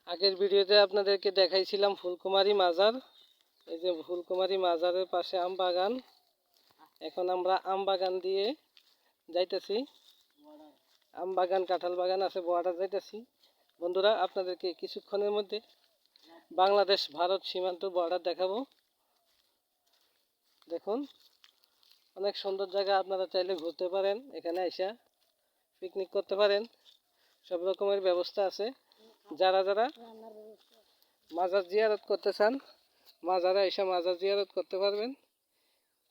আগের ভিডিওতে আপনাদেরকে দেখাইছিলাম ফুলকুমারী মাজার। এই যে ফুলকুমারী মাজারের পাশে আম বাগান। এখন আমরা আম বাগান দিয়ে যাইতেছি। আম বাগান, কাঁঠাল বাগান আছে, বর্ডার যাইতেছি। বন্ধুরা, আপনাদেরকে কিছুক্ষণের মধ্যে বাংলাদেশ ভারত সীমান্ত বর্ডার দেখাবো। দেখুন, অনেক সুন্দর জায়গা। আপনারা চাইলে ঘুরতে পারেন, এখানে আইসা পিকনিক করতে পারেন। সব রকমের ব্যবস্থা আছে। যারা যারা মাজার জিয়ারত করতে চান, মাজারে এসে মাজার জিয়ারত করতে পারবেন।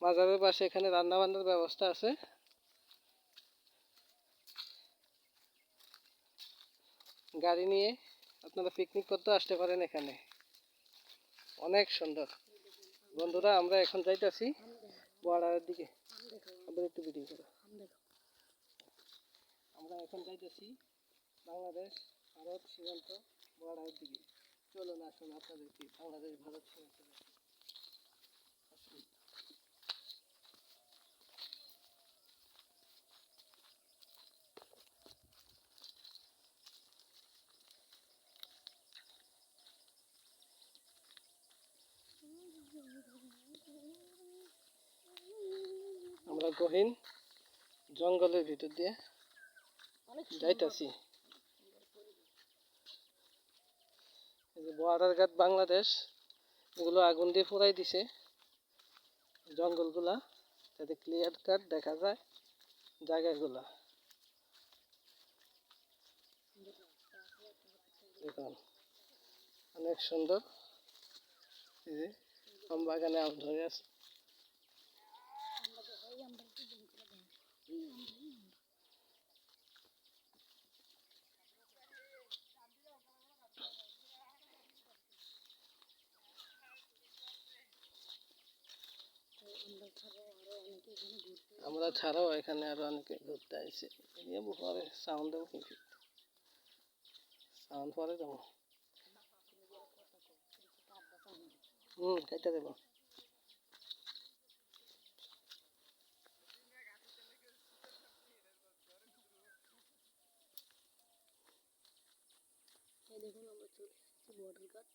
মাজারের পাশে এখানে রান্না বান্নার ব্যবস্থা আছে। গাড়ি নিয়ে আপনারা পিকনিক করতে আসতে পারেন। এখানে অনেক সুন্দর। বন্ধুরা, আমরা এখন যাইতেছি বর্ডারের দিকে। একটু ভিডিও করো। আমরা এখন যাইতেছি বাংলাদেশ ভারত সীমান্ত বর্ডারের দিকে। চলুন, আসুন, আপনাদেরকে বাংলাদেশ ভারত সীমান্ত আমরা গহীন জঙ্গলের ভিতর দিয়ে যাইতেছি। বর্ডার গার্ড বাংলাদেশ, এগুলো আগুন দিয়ে পুরাই দিছে জঙ্গলগুলা, যাতে ক্লিয়ার কাট দেখা যায় জায়গাগুলা। দেখুন, অনেক সুন্দর। এই যে আম বাগানে আম ধরে আছে। আমরা ছাড়াও এখানে আরো অনেকে ঘুরতে আসছে। পরে সাউন্ড দেবো, কিন্তু সাউন্ড পরে দেবো। খাইতে দেবো। দেখুন, আমরা চলে এসেছি বর্ডার গার্ড।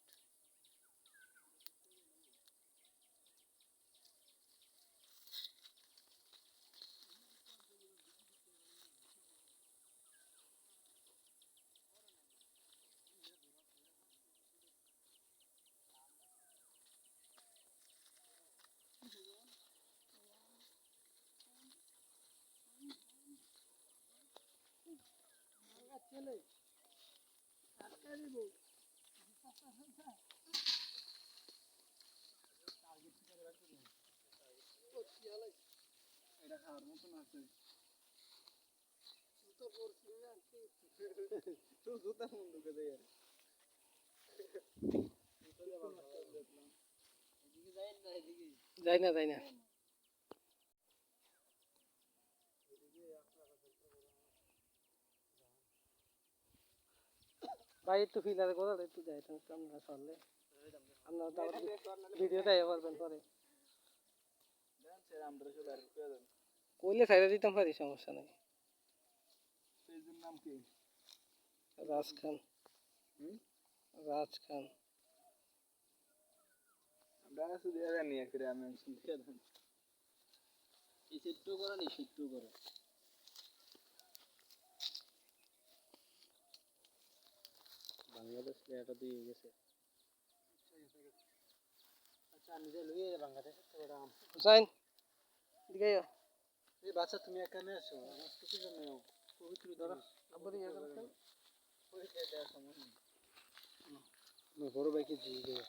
ছেলে এটা খাওয়ার মতন আছে। জুতা মন ঢুকে দেয়। যাই না। ভাই একটু ফিলার করো, একটু যাই তুমি আপনারা চললে। আপনারা তো ভিডিও দেয় পারবেন পরে। কইলে ছাইড়া দিতাম পারি, সমস্যা নাই। নাম কি? রাজ খান। রাজ খান। আমরা শুধু জানি একরে আমি শুনতে জানি। এই সেট্টু করো নি, সেট্টু করো। বাংলাদেশ এটা দিয়ে গেছে। আচ্ছা, নিজে লইয়ে বাংলাদেশ থেকে রাম হুসাইন দিকে যাও। এই বাচ্চা, তুমি এখানে আসো, আমার কিছু জানো পবিত্র ধরো আবার ইয়া করো। ওই খেতে সময় না, বড় ভাইকে দিয়ে দেব।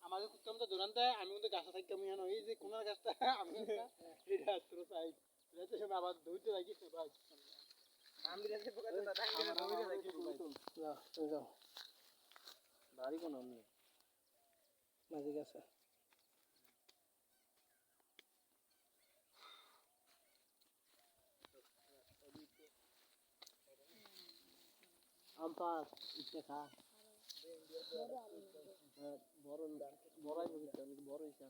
আমাকে কুত্তাম তো দৌড়ান দেয়, আমি কিন্তু গাছে থাকতাম। এই যে কোনার গাছটা আমি এটা তোর সাইড যাতে সব আবার দৌড়তে লাগিস না ভাই। আমি রেখে পোকাতে না, টাইম দিলে দৌড়ে রাখি ভাই। না, তুমি যাও। বাড়ি কোন আমি মাঝে গেছে। আম পাস ইচ্ছে খা। বড় বড় বড় হইছে।